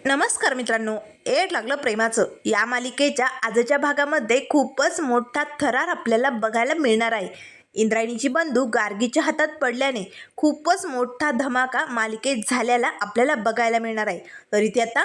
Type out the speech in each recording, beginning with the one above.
नमस्कार मित्रांनो, एड लागलं प्रेमाचं या मालिकेच्या आजच्या भागामध्ये खूपच मोठा थरार आपल्याला बघायला मिळणार आहे. इंद्रायणीची बंदूक गार्गीच्या हातात पडल्याने खूपच मोठा धमाका मालिकेत झालेला आपल्याला बघायला मिळणार आहे. तरी ते आता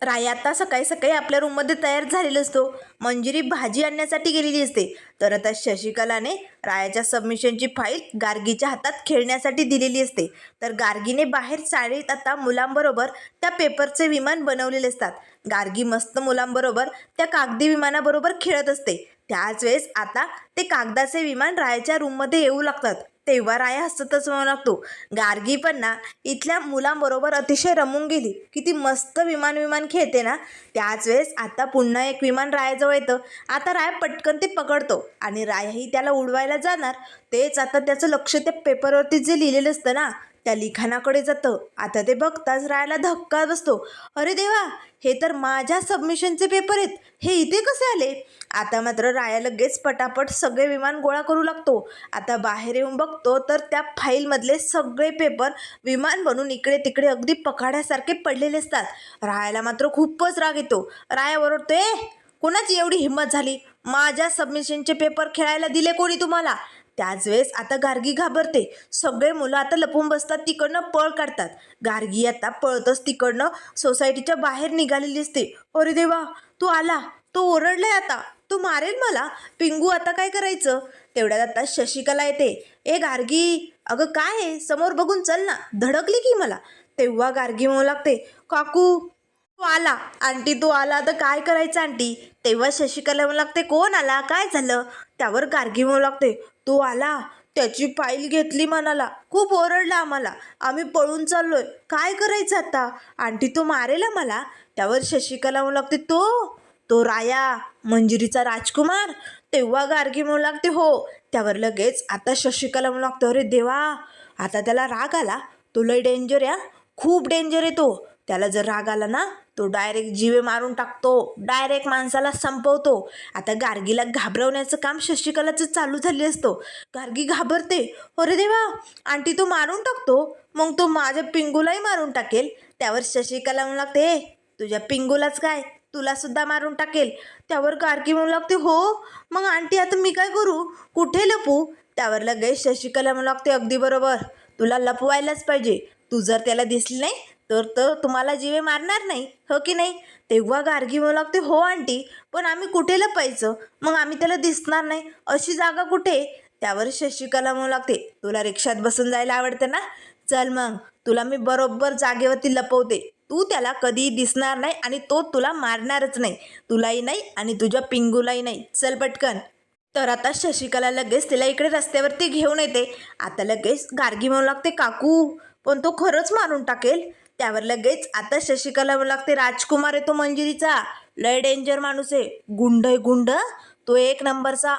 राया आता सकाळी सकाळी आपल्या रूममध्ये तयार झालेला असतो. मंजिरी भाजी आणण्यासाठी गेलेली असते. तर आता शशिकलाने रायाच्या सबमिशनची फाईल गार्गीच्या हातात खेळण्यासाठी दिलेली असते. तर गार्गीने बाहेर चाळीत आता मुलांबरोबर त्या पेपरचे विमान बनवलेले असतात. गार्गी मस्त मुलांबरोबर त्या कागदी विमानाबरोबर खेळत असते. त्याच वेळेस आता ते कागदाचे विमान रायाच्या रूममध्ये येऊ लागतात. तेव्हा राया हसतच म्हणू लागतो, गार्गी पण ना इथल्या मुलांबरोबर अतिशय रमून गेली. किती मस्त विमान खेळते ना. त्याच वेळेस आता पुन्हा एक विमान रायाजवळ येतं. आता राया पटकन ते पकडतो आणि रायाही त्याला उडवायला जाणार. तेच आता त्याचं लक्ष त्या पेपरवरती जे लिहिलेलं असतं ना त्या लिखाणाकडे जातं. आता ते बघताच रायाला धक्का बसतो. अरे देवा, हे तर माझ्या सबमिशनचे पेपर आहेत, हे इथे कसे आले? आता मात्र राया लगेच पटापट सगळे विमान गोळा करू लागतो. आता बाहेर येऊन बघतो तर त्या फाईलमधले सगळे पेपर विमान बनून इकडे तिकडे अगदी पखाड्यासारखे पडलेले असतात. रायाला मात्र खूपच राग येतो. राया ओरडतो, कोणाची एवढी हिंमत झाली? माझ्या सबमिशनचे पेपर खेळायला दिले कोणी तुम्हाला? त्याच वेळेस आता गार्गी घाबरते. सगळे मुलं आता लपून बसतात, तिकडनं पळ काढतात. गार्गी आता पळतच तिकडनं सोसायटीच्या बाहेर निघालेली असते. अरे देवा, तू आला, तो ओरडलाय, आता तू मारेल मला. पिंगू, आता काय करायचं? तेवढ्यात आता शशिकला येते. गार्गी, अगं काय आहे, समोर बघून चल ना, धडकली की मला. तेव्हा गार्गी म्हणू लागते, काकू तू आला, आंटी तू आला, तर काय करायचं आंटी? तेव्हा शशिकला म्हणू लागते, कोण आला, काय झालं? त्यावर गार्गी म्हणू लागते, तो आला, त्याची फाईल घेतली मनाला, खूप ओरडला आम्हाला, आम्ही पळून चाललोय, काय करायचं आता? आंटी तो मारेला मला. त्यावर शशिकला म्हणू लागते, तो राया, मंजिरीचा राजकुमार. तेव्हा गार्गी म्हणू लागते, हो. त्यावर लगेच आता शशिकला म्हणू लागते, अरे देवा, आता त्याला राग आला, तो लय डेंजर आहे, खूप डेंजर आहे तो. त्याला जर राग आला ना, तो डायरेक्ट जीवे मारून टाकतो, डायरेक्ट माणसाला संपवतो. आता गार्गीला घाबरवण्याचं काम शशिकलाचं चालू झाले असतो. गार्गी घाबरते. अरे देवा, आंटी तो मारून टाकतो, मग तो माझ्या पिंगूलाही मारून टाकेल. त्यावर शशिकला म्हणू लागते, तुझ्या पिंगूलाच काय, तुला सुद्धा मारून टाकेल. त्यावर गार्गी म्हणू लागते, हो, मग आंटी आता मी काय करू, कुठे लपू? त्यावर लगेच शशिकला म्हणू लागते, अगदी बरोबर, तुला लपवायलाच पाहिजे. तू जर त्याला दिसली नाही तर तुम्हाला जीवे मारणार नाही, हो की नाही? तेव्हा गार्गी म्हणू लागते, हो आंटी, पण आम्ही कुठे लपायचं? मग आम्ही त्याला दिसणार नाही, अशी जागा कुठे? त्यावर शशिकला म्हणू लागते, तुला रिक्षात बसून जायला आवडतं ना, चल मग तुला मी बरोबर जागेवरती लपवते. तू त्याला कधी दिसणार नाही आणि तो तुला मारणारच नाही, तुलाही नाही आणि तुझ्या पिंगूलाही नाही. चल पटकन. तर आता शशिकला लगेच तिला इकडे रस्त्यावरती घेऊन येते. आता लगेच गार्गी म्हणू लागते, काकू, पण तो खरंच मारून टाकेल. त्यावर लगेच आता शशिकला म्हणू लागते, राजकुमार आहे तो मंजिरीचा, लय डेंजर माणूस आहे, गुंड आहे गुंड, तो एक नंबरचा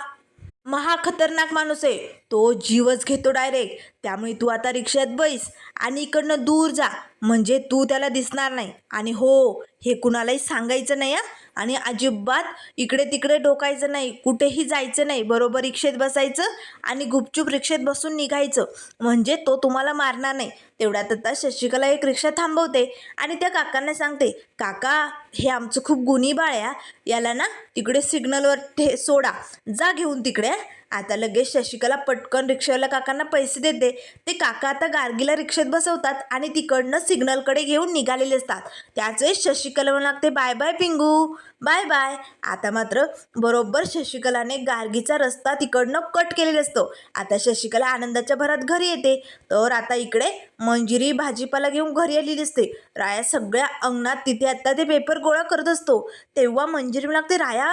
महाखतरनाक माणूस आहे, तो जीवच घेतो डायरेक्ट. त्यामुळे तू आता रिक्षात बैस आणि इकडनं दूर जा, म्हणजे तू त्याला दिसणार नाही. आणि हो, हे कुणालाही सांगायचं नाही आणि अजिबात इकडे तिकडे डोकायचं नाही, कुठेही जायचं नाही. बरोबर रिक्षेत बसायचं आणि गुपचूप रिक्षेत बसून निघायचं, म्हणजे तो तुम्हाला मारणार नाही. तेवढ्यात आता शशिकला एक रिक्षा थांबवते आणि त्या काकांना सांगते, काका, हे आमचं खूप गुणी बाळ आहे, याला ना तिकडे सिग्नलवर सोडा, जा घेऊन तिकडे. आता लगेच शशिकला पटकन रिक्षावाल्या काकांना पैसे देते. ते काका आता गार्गीला रिक्षेत बसवतात आणि तिकडनं सिग्नलकडे घेऊन निघालेले असतात. त्याच वेळेस शशिकला म्हणू लागते, bye bye Pingu, bye bye. आता मात्र बरोबर शशिकलाने गार्गीचा रस्ता तिकडनं कट केलेला असतो. आता शशिकला आनंदाच्या भरात घरी येते. तर आता इकडे मंजिरी भाजीपाला घेऊन घरी आलेली असते. राया सगळ्या अंगणात तिथे आता ते पेपर गोळा करत असतो. तेव्हा मंजिरी म्हणू लागते, राया,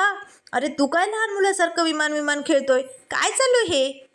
अरे तू काय लहान मुलासारखं विमान खेळतोय, काय चालू हे?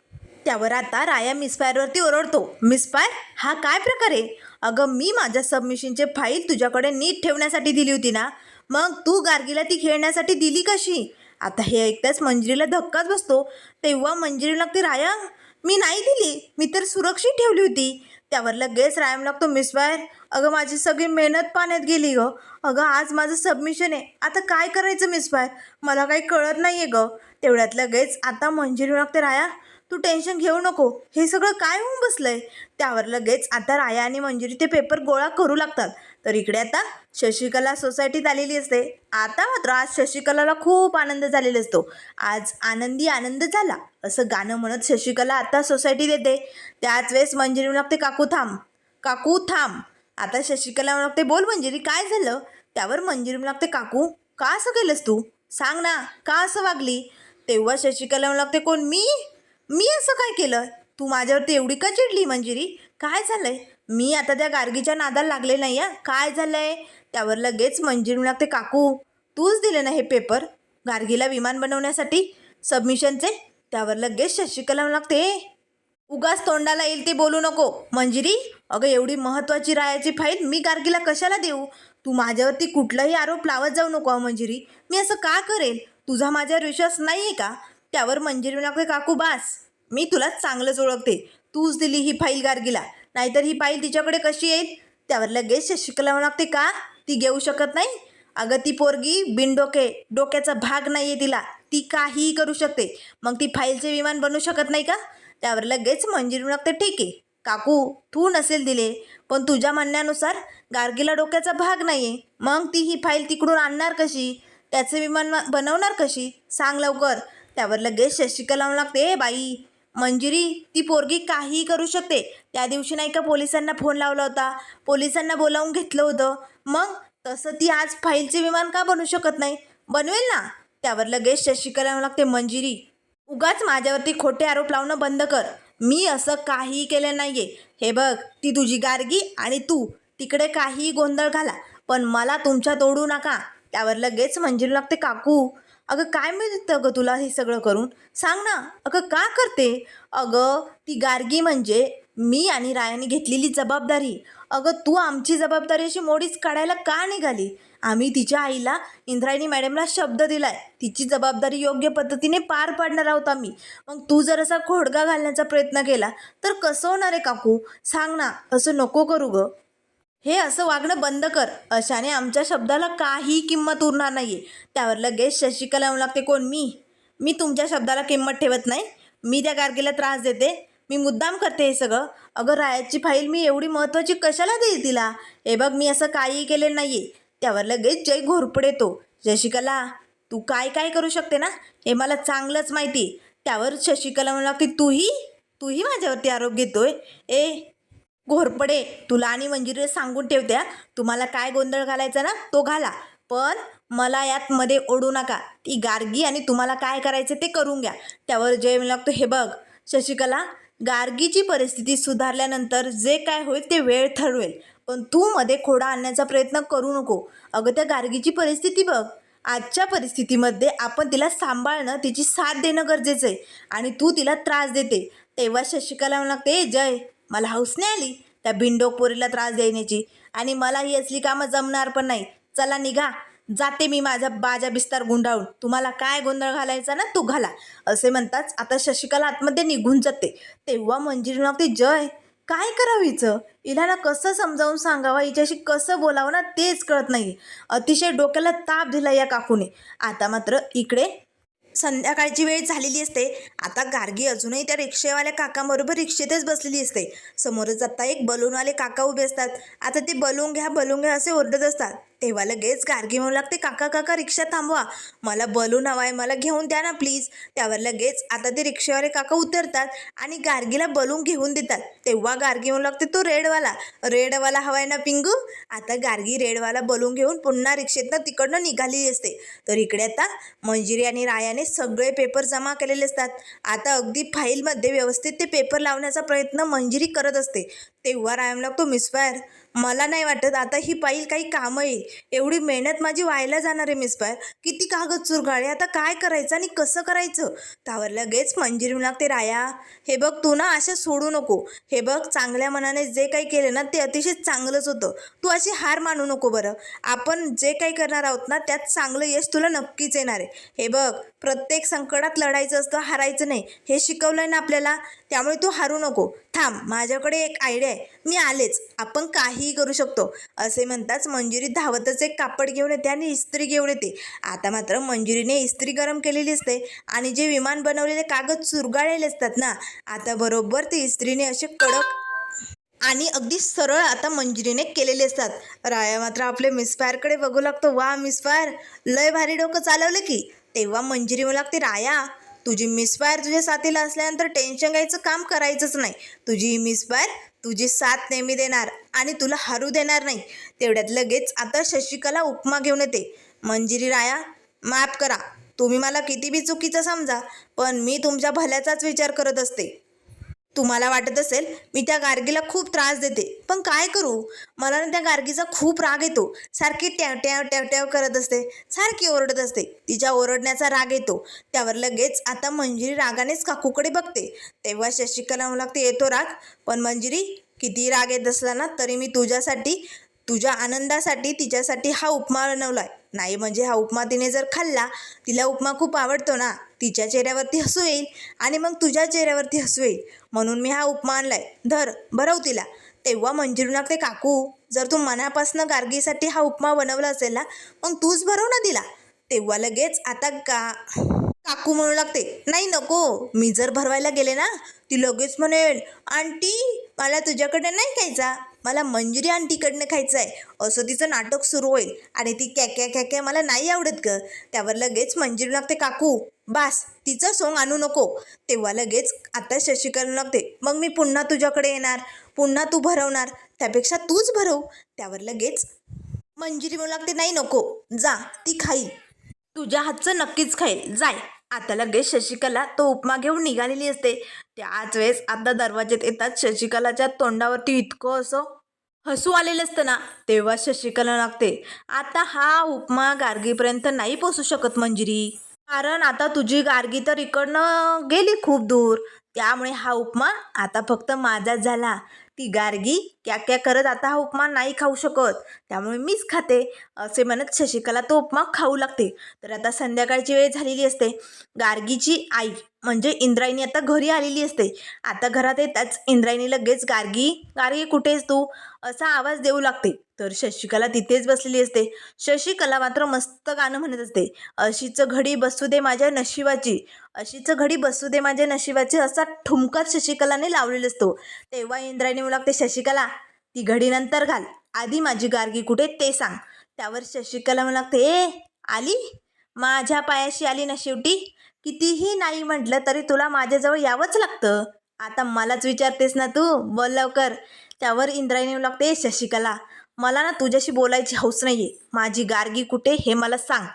त्यावर आता राया मिसफायरवरती ओरडतो, मिसफायर, हा काय प्रकार आहे? अगं, मी माझ्या सबमिशनचे फाईल तुझ्याकडे नीट ठेवण्यासाठी दिली होती ना, मग तू गार्गीला ती खेळण्यासाठी दिली कशी? आता हे ऐकताच मंजिरीला धक्काच बसतो. तेव्हा मंजिरी लागते, राया, मी नाही दिली, मी तर सुरक्षित ठेवली होती. त्यावर लगेच राया लागतो, मिसफायर, अगं माझी सगळी मेहनत पाण्यात गेली गं. अगं, आज माझं सबमिशन आहे, आता काय करायचं मिसफायर, मला काही कळत नाही आहे गं. तेवढ्यात लगेच आता मंजिरी लागते, राया, तू टेन्शन घेऊ नको, हे सगळं काय होऊन बसलंय? त्यावर लगेच आता राया आणि मंजिरी ते पेपर गोळा करू लागतात. तर इकडे आता शशिकला सोसायटीत आलेली असते. आता मात्र आज शशिकलाला खूप आनंद झालेला असतो. आज आनंदी आनंद झाला असं गाणं म्हणत शशिकला आता सोसायटीत येते. त्याच वेळेस मंजिरी म्हणू लागते, काकू थांब, काकू थांब. आता शशिकला म्हणू लागते, बोल मंजिरी काय झालं. त्यावर मंजिरी म्हणू लागते, काकू का असं केलंस तू, सांग ना का असं वागली. तेव्हा शशिकला म्हणू लागते, कोण मी असं काय केलं, तू माझ्यावरती एवढी का चिडली मंजिरी, काय झालंय. मी आता त्या गार्गीच्या नादाला लागले नाही आहे, काय झालंय. त्यावर लगेच मंजिरी म्हणू लागते, काकू तूच दिले ना हे पेपर गार्गीला विमान बनवण्यासाठी सबमिशनचे. त्यावर लगेच शशिकला म्हणू लागते, उगाच तोंडाला येईल ते बोलू नको मंजिरी. अगं एवढी महत्त्वाची रायाची फाईल मी गार्गीला कशाला देऊ. तू माझ्यावरती कुठलाही आरोप लावत जाऊ नको मंजिरी. मी असं का करेल, तुझा माझ्यावर विश्वास नाही आहे का. त्यावर मंजिरी म्हणू लागते, काकू बास, मी तुला चांगलंच ओळखते. तूच दिली ही फाईल गार्गीला, नाहीतर ही फाईल तिच्याकडे कशी येईल. त्यावर लगेच शशिकला म्हणू लागते, का ती घेऊ शकत नाही. अगं ती पोरगी डोक्याचा भाग नाही आहे तिला, ती काहीही करू शकते. मग ती फाईलचे विमान बनवू शकत नाही का. त्यावर लगेच मंजिरी म्हणू लागते, ठीक आहे काकू तू नसेल दिले, पण तुझ्या म्हणण्यानुसार गार्गीला डोक्याचा भाग नाही आहे, मग ती ही फाईल तिकडून आणणार कशी, त्याचे विमान बनवणार कशी, सांग लवकर. त्यावर लगेच शशिकला म्हणू लागते, बाई मंजिरी ती पोरगी काहीही करू शकते. त्या दिवशी नाही का पोलिसांना फोन लावला होता, पोलिसांना बोलावून घेतलं होतं, मग तसं ती आज फाईलचे विमान का बनवू शकत नाही, बनवेल ना. त्यावर लगेच शशिकला म्हणू लागते, मंजिरी उगाच माझ्यावरती खोटे आरोप लावणं बंद कर. मी असं काहीही केलं नाही आहे. हे बघ ती तुझी गार्गी आणि तू तिकडे काहीही गोंधळ घाला, पण मला तुमच्यात ओढू नका. त्यावर लगेच मंजिरी लागते, काकू अगं काय मिळतं गं तुला हे सगळं करून, सांग ना. अगं का करते. अगं ती गार्गी म्हणजे मी आणि रायाने घेतलेली जबाबदारी. अगं तू आमची जबाबदारी अशी मोडीच काढायला का निघाली. आम्ही तिच्या आईला इंद्रायणी मॅडमला शब्द दिलाय, तिची जबाबदारी योग्य पद्धतीने पार पाडणार आहोत आम्ही. मग तू जर असा खोडगा घालण्याचा प्रयत्न केला तर कसं होणार आहे काकू, सांग ना. असं नको करू गं, हे असं वागणं बंद कर. अशाने आमच्या शब्दाला काही किंमत उरणार नाही आहे. त्यावर लगेच शशिकला म्हणू लागते, कोण मी तुमच्या शब्दाला किंमत ठेवत नाही. मी त्या गार्गीला त्रास देते, मी मुद्दाम करते हे सगळं. अगं रायाची फाईल मी एवढी महत्त्वाची कशाला देईल तिला. हे बघ मी असं काहीही केलेलं नाही आहे. त्यावर लगेच जय घोरपड येतो, शशिकला तू काय काय करू शकते ना हे मला चांगलंच माहिती. त्यावर शशिकला म्हणू लागते, तूही माझ्यावरती आरोप घेतोय. घोरपडे तुला आणि मंजिरीला सांगून ठेवत्या, तुम्हाला काय गोंधळ घालायचा ना तो घाला, पण मला यात मध्ये ओढू नका. ती गार्गी आणि तुम्हाला काय करायचं ते करून घ्या. त्यावर जय म्हणू लागतो, हे बघ शशिकला गार्गीची परिस्थिती सुधारल्यानंतर जे काय होईल ते वेळ ठरवेल, पण तू मध्ये खोडा आणण्याचा प्रयत्न करू नको. अगं त्या गार्गीची परिस्थिती बघ, आजच्या परिस्थितीमध्ये आपण तिला सांभाळणं, तिची साथ देणं गरजेचं आहे आणि तू तिला त्रास देते. तेव्हा शशिकला म्हणू लागते, जय मला हौस नाही आली त्या भिंडोक पोरीला त्रास देण्याची, आणि मला ही असली कामं जमणार पण नाही. चला निघा, जाते मी माझा बाजा बिस्तार गुंडाळून, तुम्हाला काय गोंधळ घालायचा ना तो घाला. असे म्हणताच आता शशिकला आतमध्ये निघून जाते. तेव्हा मंजिरी लागते, जय काय करावं हिचं, हिला ना कसं समजावून सांगावं, हिच्याशी कसं बोलावं ना तेच कळत नाही. अतिशय डोक्याला ताप दिला या काकूने. आता मात्र इकडे संध्याकाळची वेळ झालेली असते. आता गार्गी अजूनही त्या रिक्षेवाल्या काकांबरोबर रिक्षेतच बसलेली असते. समोरच आता एक बलूनवाले काका उभे असतात. आता ते बलून घ्या असे ओरडत असतात. तेव्हा लगेच गार्गी म्हणू लागते, काका रिक्षा थांबवा, मला बलून हवा आहे, मला घेऊन द्या ना प्लीज. त्यावर लगेच आता ते रिक्षेवाले काका उतरतात आणि गार्गीला बलून घेऊन देतात. तेव्हा गार्गी म्हणू लागते, तो रेडवाला हवाय ना पिंगू. आता गार्गी रेडवाला बलून घेऊन पुन्हा रिक्षेतनं तिकडनं निघालेली असते. तर इकडे आता मंजिरी आणि रायाने सगळे पेपर जमा केलेले असतात. आता अगदी फाईलमध्ये व्यवस्थित ते पेपर लावण्याचा प्रयत्न मंजिरी करत असते. तेव्हा राया म्हणू लागतो, मिसफायर मला नाही वाटत आता ही फाईल काही कामं येईल, एवढी मेहनत माझी व्हायला जाणार आहे मिसफायर, किती कागद चुरगाळे, आता काय करायचं आणि कसं करायचं. त्यावर लगेच मंजिरी म्हणू लागते, राया हे बघ तू ना अशा सोडू नको. हे बघ चांगल्या मनाने जे काही केले ना ते अतिशय चांगलंच होतं, तू अशी हार मानू नको. बरं आपण जे काही करणार आहोत ना त्यात चांगलं यश तुला नक्कीच येणार आहे. हे बघ प्रत्येक संकटात लढायचं असतं, हारायचं नाही, हे शिकवलंय ना आपल्याला, त्यामुळे तू हारू नको. थांब माझ्याकडे एक आयडिया आहे, मी आलेच, आपण काहीही करू शकतो. असे म्हणताच मंजिरी धावतच एक कापड घेऊन येते आणि इस्त्री घेऊन येते. आता मात्र मंजिरीने इस्त्री गरम केलेली असते आणि जे विमान बनवलेले कागद चुरगाळलेले असतात ना, आता बरोबर ते इस्त्रीने असे कडक आणि अगदी सरळ आता मंजिरीने केलेले असतात. राया मात्र आपले मिसफायरकडे बघू लागतो. वा मिसफायर, लय भारी डोकं चालवलं की. तेव्हा मंजिरी म्हणू लागते, राया तुझी मिसफायर तुझ्या साथीला असल्यानंतर टेन्शन घ्यायचं काम करायचंच नाही. तुझी मिसफायर तुझी साथ नेहमी देणार आणि तुला हरू देणार नाही. तेवढ्यात लगेच आता शशिकला उपमा घेऊन येते. मंजिरी, राया माफ करा, तुम्ही मला किती बी चुकीचं समजा, पण मी तुमच्या भल्याचाच विचार करत असते. तुम्हाला वाटत असेल मी त्या गार्गीला खूप त्रास देते, पण काय करू, मला ना त्या गार्गीचा खूप राग येतो. सारखी ट्याव ट्याव ट्याव ट्याव करत असते, सारखी ओरडत असते. तिच्या ओरडण्याचा राग येतो. त्यावर लगेच आता मंजिरी रागानेच काकूकडे बघते. तेव्हा शशिकला म्हणू लागते, येतो राग, पण मंजिरी किती राग येत असला ना तरी मी तुझ्यासाठी, तुझ्या आनंदासाठी तिच्यासाठी हा उपमा बनवलाय. नाही म्हणजे हा उपमा तिने जर खाल्ला, तिला उपमा खूप आवडतो ना, तिच्या चेहऱ्यावरती हसू येईल आणि मग तुझ्या चेहऱ्यावरती हसू येईल, म्हणून मी हा उपमा आणलाय. धर, भरव तिला. तेव्हा मंजिरी लागते, काकू जर तू मनापासनं गार्गीसाठी हा उपमा बनवला असेल ना, मग तूच भरव ना तिला. तेव्हा लगेच आता काकू म्हणू लागते, नाही नको, मी जर भरवायला गेले ना ती लगेच म्हणेल, आंटी मला तुझ्याकडे नाही खायचा, मला मंजिरी आंटीकडनं खायचं आहे, असं तिचं नाटक सुरू होईल आणि ती कॅक्या कॅक्या मला नाही आवडत ग. त्यावर लगेच मंजिरी लागते, काकू बास, तिचं सोंग आणू नको. तेव्हा लगेच आता शशिकला लागते, मग मी पुन्हा तुझ्याकडे येणार, पुन्हा तू भरवणार, त्यापेक्षा तूच भरव. त्यावर लगेच मंजिरी म्हणू लागते, नाही नको, जा, ती खाईल, तुझ्या हातचं नक्कीच खाईल, जाय. आता लगेच शशिकला तो उपमा घेऊन निघालेली असते. त्याच वेळेस आता दरवाज्यात येतात. शशिकलाच्या तोंडावरती इतकं असं हसू आलेलं असतं ना, तेव्हा शशिकला लागते, आता हा उपमा गार्गीपर्यंत नाही पोचू शकत मंजिरी, कारण आता तुझी गार्गी तर इकडनं गेली खूप दूर, त्यामुळे हा उपमा आता फक्त माझाच झाला. ती गार्गी क्या क्या करत आता हा उपमा नाही खाऊ शकत, त्यामुळे मीच खाते, असे म्हणत शशिकला तो उपमा खाऊ लागते. तर आता संध्याकाळची वेळ झालेली असते. गार्गीची आई म्हणजे इंद्रायणी आता घरी आलेली असते. आता घरात येताच इंद्रायणी लगेच, गार्गी गार्गी कुठेस तू, असा आवाज देऊ लागते. तर शशिकला तिथेच बसलेली असते. शशिकला मात्र मस्त गाणं म्हणत असते, अशीच घडी बसू दे माझ्या नशिबाची, अशीच घडी बसू दे माझ्या नशिबाची, असा ठुमकाच शशिकलाने लावलेला असतो. तेव्हा इंद्रायणी म्हणू लागते, शशिकला ती घडी नंतर घाल, आधी माझी गार्गी कुठे ते सांग. त्यावर शशिकला म्हणू लागते, आली, माझ्या पायाशी आली ना शेवटी, कितीही नाही म्हटलं तरी तुला माझ्याजवळ यावंच लागतं, आता मलाच विचारतेस ना तू, बोल लवकर. त्यावर इंद्रायणी म्हणू लागते, शशिकला मला ना तुझ्याशी बोलायची हौस नाहीये, माझी गार्गी कुठे हे मला सांग.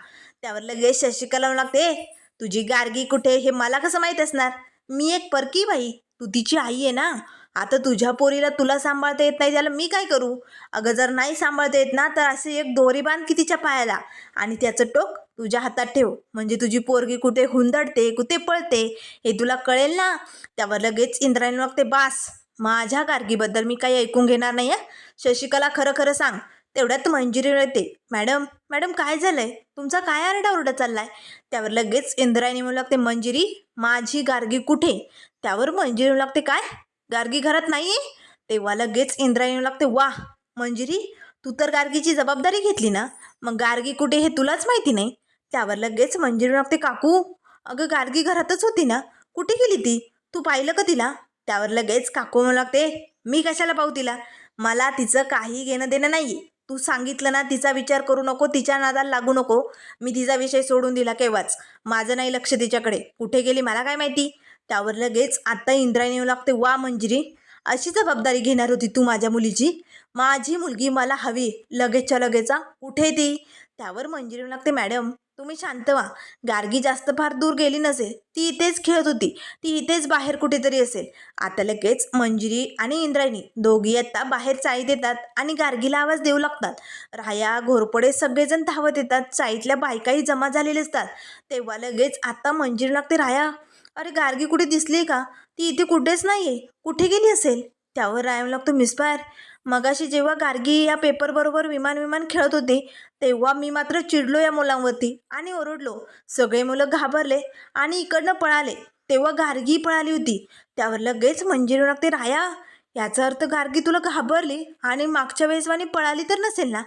त्यावर लगेच शशिकला म्हणू लागते, तुझी गार्गी कुठे हे मला कसं माहीत असणार, मी एक परकी बाई, तू तिची आई आहे ना, आता तुझ्या पोरीला तुला सांभाळता येत नाही त्याला मी काय करू. अगं जर नाही सांभाळता येत ना तर असे एक दोरी बांध की तिच्या पायाला आणि त्याचं टोक तुझ्या हातात ठेव, म्हणजे तुझी पोरगी कुठे हुंदडते कुठे पळते हे तुला कळेल ना. त्यावर लगेच इंद्रायणी लागते, बास, माझ्या गार्गीबद्दल मी काही ऐकून घेणार नाही आहे, शशिकला खरं खरं सांग. तेवढ्यात मंजिरी येते, मॅडम मॅडम काय झालंय, तुमचा काय आरडाओरडा चाललाय. त्यावर लगेच इंद्रायणी म्हणू लागते, मंजिरी माझी गार्गी कुठे. त्यावर मंजिरी म्हणू लागते, काय गार्गी घरात नाही आहे. तेव्हा लगेच इंद्रायणी म्हणू लागते, वा मंजिरी, तू तर गार्गीची जबाबदारी घेतली ना, मग गार्गी कुठे हे तुलाच माहिती नाही. त्यावर लगेच मंजिरी म्हणू लागते, काकू अगं गार्गी घरातच होती ना, कुठे गेली ती, तू पाहिलं का तिला. त्यावर लगेच काकू म्हणू लागते, मी कशाला पाहू तिला, मला तिचं काही घेणं देणं नाही, तू सांगितलं ना तिचा विचार करू नको, तिच्या नादाला लागू नको, मी तिचा विषय सोडून दिला केव्हाच, माझं नाही लक्ष तिच्याकडे, कुठे गेली मला काय माहिती. त्यावर लगेच आता इंद्रायणी येऊ लागते, वा मंजिरी, अशी जबाबदारी घेणार होती तू माझ्या मुलीची, माझी मुलगी मला हवी लगेचच्या लगेचा, कुठे ती. त्यावर मंजिरी येऊ लागते, मॅडम तुम्ही शांत व्हा, गार्गी जास्त फार दूर गेली नसेल, ती इथेच खेळत होती, ती इथेच बाहेर कुठेतरी असेल. आता लगेच मंजिरी आणि इंद्रायणी दोघी आता बाहेर चाळीत येतात आणि गार्गीला आवाज देऊ लागतात. राया घोरपडे सगळेजण धावत येतात, चाळीतल्या बायकाही जमा झालेले असतात. तेव्हा लगेच आता मंजिरी लागते, राया अरे गार्गी कुठे दिसली का, ती इथे कुठेच नाही आहे, कुठे गेली असेल. त्यावर राया लागतो, मिसफायर मगाशी जेव्हा गार्गी या पेपरबरोबर विमान खेळत होती तेव्हा मी मात्र चिडलो या मुलांवरती आणि ओरडलो, सगळे मुलं घाबरले आणि इकडनं पळाले, तेव्हा गार्गी पळाली होती. त्यावर लगेच मंजिरी लागते, राया याचा अर्थ गार्गी तुला घाबरली आणि मागच्या वेळेसवानी पळाली तर नसेल ना.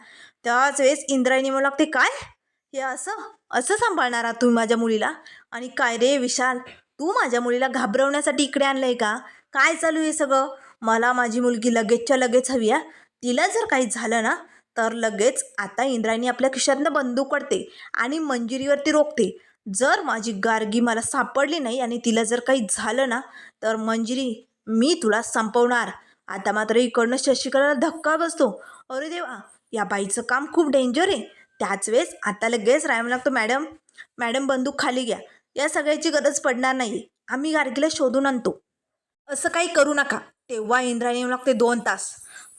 त्याच वेळेस इंद्रायणी म्हणू लागते, काय हे असं असं सांभाळणार आहात तुम्ही माझ्या मुलीला, आणि काय रे विशाल, तू माझ्या मुलीला घाबरवण्यासाठी इकडे आणलंय का, काय चालू आहे सगळं, मला माझी मुलगी लगेचच्या लगेच हवी आहे. तिला जर काही झालं ना तर लगेच आता इंद्रायणी आपल्या खिशातनं बंदूक काढते आणि मंजिरीवरती रोखते. जर माझी गार्गी मला सापडली नाही आणि तिला जर काही झालं ना तर मंजिरी मी तुला संपवणार. आता मात्र इकडनं शशिकलाला धक्का बसतो. अरे देवा, या बाईचं काम खूप डेंजर आहे. त्याच वेळेस आता लगेच रायम लागतो, मॅडम मॅडम बंदूक खाली घ्या. या सगळ्याची गरज पडणार नाही. आम्ही गार्गीला शोधून आणतो. असं काही करू नका. तेव्हा इंद्रायणी येऊ लागते 2 तास.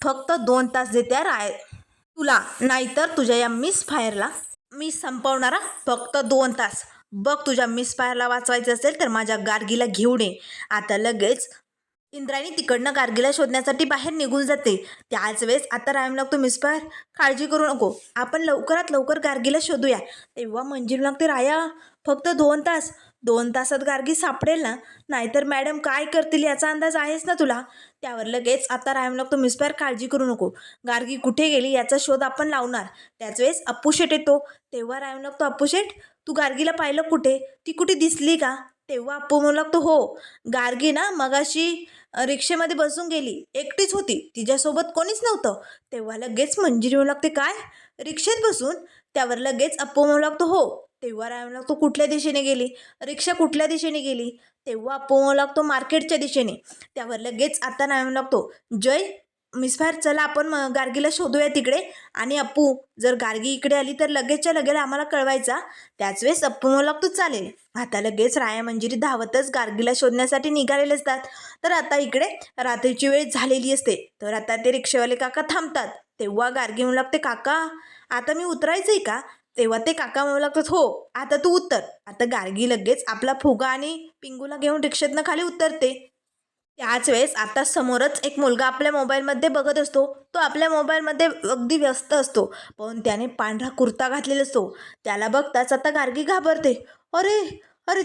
फक्त 2 तास देते राय तुला, नाहीतर तुझ्या या मिस फायरला मी संपवणारा. फक्त 2 तास. बघ, तुझ्या मिस फायरला वाचवायचं असेल तर माझ्या गार्गीला घेऊन ये. आता लगेच इंद्रायणी तिकडनं गार्गीला शोधण्यासाठी बाहेर निघून जाते. त्याच वेळेस आता रायम लागतो, मिस फायर काळजी करू नको, आपण लवकरात लवकर गार्गीला शोधूया. तेव्हा मंजिरी लागते, राया फक्त 2 तास. 2 तासात गार्गी सापडेल ना, नाहीतर मॅडम काय करतील याचा अंदाज आहेच ना तुला. त्यावर लगेच आता रायम लागतो, मिस फायर काळजी करू नको, गार्गी कुठे गेली याचा शोध आपण लावणार. त्याच वेळेस अप्पू शेट येतो. तेव्हा रायम लागतो, अप्पू शेट तू गार्गीला पाहिलं कुठे, ती कुठे दिसली का. तेव्हा अप्पू म्हणू लागतो, हो गार्गी ना मगाशी रिक्षेमध्ये बसून गेली, एकटीच होती, तिच्यासोबत कोणीच नव्हतं. तेव्हा लगेच मंजिरी म्हणू लागते, काय रिक्षेत बसून. त्यावर लगेच अप्पू म्हणू लागतो, हो. तेव्हा राय म्हणू लागतो, कुठल्या दिशेने गेली, रिक्षा कुठल्या दिशेने गेली. तेव्हा अप्पू म्हणू लागतो, मार्केटच्या दिशेने. त्यावर लगेच आता राय म्हणू लागतो, जय मिस फायर चला आपण गार्गीला शोधूया तिकडे. आणि अप्पू जर गार्गी इकडे आली तर लगेचच्या लगेच आम्हाला कळवायचा. त्याच वेळेस अप्पू म्हणू लागतो, चालेल. आता लगेच राया मंजिरी धावतच गार्गीला शोधण्यासाठी निघालेले असतात. तर आता इकडे रात्रीची वेळ झालेली असते. तर आता ते रिक्षावाले काका थांबतात. तेव्हा गार्गी म्हणू लागते, काका आता मी उतरायचंय का. तेव्हा ते काका म्हणू लागतात, हो आता तू उतर. आता गार्गी लगेच आपला फुगा आणि पिंगूला घेऊन रिक्षेतनं खाली उतरते. त्याच वेळेस आता समोरच एक मुलगा आपल्या मोबाईलमध्ये बघत असतो. तो आपल्या मोबाईलमध्ये अगदी व्यस्त असतो, पण त्याने पांढरा कुर्ता घातलेला असतो. त्याला बघताच आता गार्गी घाबरते. अरे अरे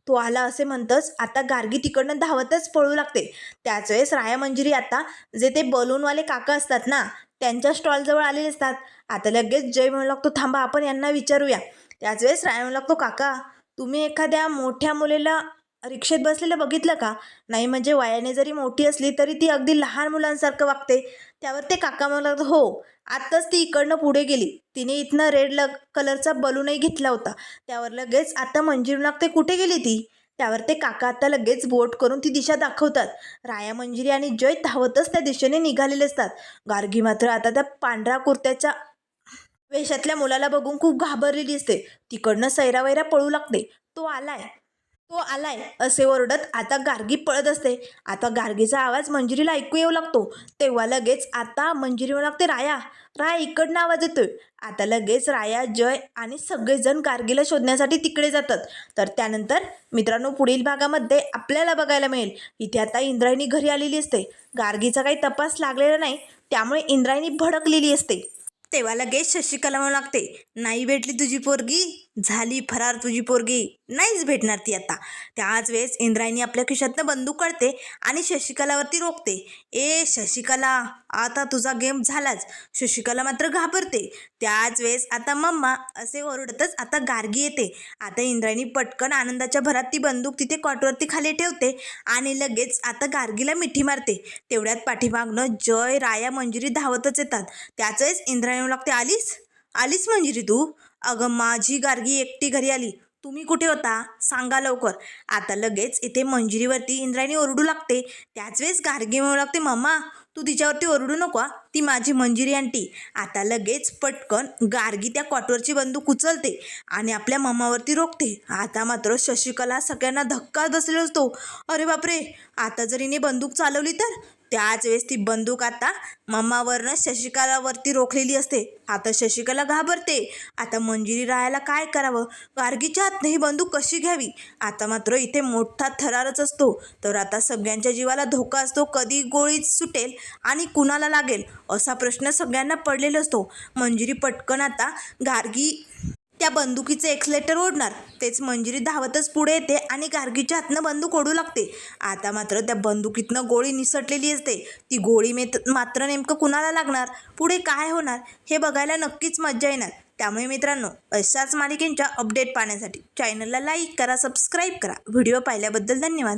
तो आला असे म्हणतच आता गार्गी तिकडनं धावतच पळू लागते. त्याच वेळेस राया मंजिरी आता जे ते बलूनवाले काका असतात ना त्यांच्या स्टॉलजवळ आलेले असतात. आता लगेच जय म्हणू लागतो, थांबा आपण यांना विचारूया. त्याच वेळेस राया म्हणू लागतो, काका तुम्ही एखाद्या मोठ्या मुलीला रिक्षेत बसलेलं बघितलं का. नाही म्हणजे वयाने जरी मोठी असली तरी ती अगदी लहान मुलांसारखं वागते. त्यावर ते काका म्हणू लागतात, हो आत्ताच ती इकडनं पुढे गेली, तिने इथनं रेड कलरचा बलूनही घेतला होता. त्यावर लगेच आता मंजिरी लागते, कुठे गेली ती. त्यावर ते काका आता लगेच बोट करून ती दिशा दाखवतात. राया मंजिरी आणि जय धावतच त्या दिशेने निघालेले असतात. गार्गी मात्र आता त्या पांढऱ्या कुर्त्याच्या वेशातल्या मुलाला बघून खूप घाबरलेली असते. तिकडनं सैरावैरा पळू लागते. तो आलाय असे ओरडत आता गार्गी पळत असते. आता गार्गीचा आवाज मंजिरीला ऐकू येऊ लागतो. तेव्हा लगेच आता मंजिरी म्हणू लागते, राया इकडनं आवाज येतोय. आता लगेच राया, जय आणि सगळेजण गार्गीला शोधण्यासाठी तिकडे जातात. तर त्यानंतर मित्रांनो पुढील भागामध्ये आपल्याला बघायला मिळेल, इथे आता इंद्रायणी घरी आलेली असते. गार्गीचा काही तपास लागलेला नाही, त्यामुळे इंद्रायणी भडकलेली असते. तेव्हा लगेच शशिकला म्हणू लागते, नाही भेटली तुझी पोरगी, झाली फरार तुझी पोरगी, नाहीच भेटणार ती आता. त्याच वेळेस इंद्रायणी आपल्या खिशातनं बंदूक काढते आणि शशिकलावरती रोखते. ए शशिकला, आता तुझा गेम झालाच. शशिकला मात्र घाबरते. त्याच वेळेस आता मम्मा असे ओरडतच आता गार्गी येते. आता इंद्रायणी पटकन आनंदाच्या भरात ती बंदूक तिथे कॉटवरती खाली ठेवते आणि लगेच आता गार्गीला मिठी मारते. तेवढ्यात पाठीमागनं जय, राया, मंजिरी धावतच येतात. त्याच वेळेस इंद्रायणी लागते, आलीस मंजिरी तू. अगं माझी गार्गी एकटी घरी आली, तुम्ही कुठे होता सांगा लवकर. आता लगेच इथे मंजिरीवरती इंद्रायणी ओरडू लागते. त्याच वेळेस गार्गी म्हणू लागते, मम्मा तू तिच्यावरती ओरडू नको, ती माझी मंजिरी आंटी. आता लगेच पटकन गार्गी त्या कॉटवरची बंदूक उचलते आणि आपल्या मम्मावरती रोखते. आता मात्र शशिकला सगळ्यांना धक्का बसलेला असतो. अरे बापरे, आता जर हिने बंदूक चालवली तर. त्याच वेळेस ती बंदूक आता मम्मावरनं शशिकलावरती रोखलेली असते. आता शशिकला घाबरते. आता मंजिरी राहायला काय करावं, गार्गीच्या हातनं ही बंदूक कशी घ्यावी. आता मात्र इथे मोठा थरारच असतो. तर आता सगळ्यांच्या जीवाला धोका असतो, कधी गोळी सुटेल आणि कुणाला लागेल असा प्रश्न सगळ्यांना पडलेला असतो. मंजिरी पटकन आता गार्गी त्या बंदुकीचे एक्सलेटर ओढणार. तेच मंजिरी धावतच पुढे येते आणि गार्गीच्या हातनं बंदूक ओढू लागते. आता मात्र त्या बंदुकीतनं गोळी निसटलेली असते. ती गोळी मात्र नेमकं कुणाला लागणार, पुढे काय होणार हे बघायला नक्कीच मज्जा येणार. त्यामुळे मित्रांनो अशाच मालिकेंच्या अपडेट पाहण्यासाठी चॅनलला लाईक करा, सबस्क्राईब करा. व्हिडिओ पाहिल्याबद्दल धन्यवाद.